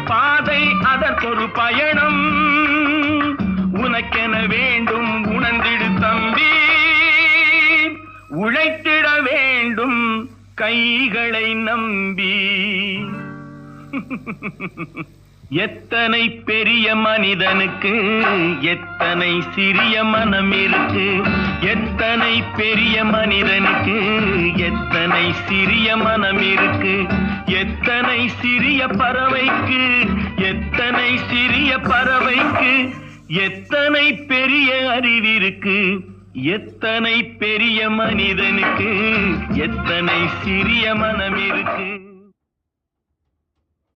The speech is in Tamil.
பாதை அதற்கொரு பயணம். உனக்கென வேண்டும் உணர்ந்திடு தம்பி, உழைத்திட வேண்டும் கைகளை நம்பி. எத்தனை பெரிய மனிதனுக்கு எத்தனை சிறிய மனம் இருக்கு. எத்தனை பெரிய மனிதனுக்கு எத்தனை சிறிய மனம் இருக்கு. எத்தனை சிறிய பறவைக்கு எத்தனை சிறிய பறவைக்கு எத்தனை பெரிய அறிவிருக்கு. எத்தனை பெரிய மனிதனுக்கு எத்தனை சிறிய மனம் இருக்கு.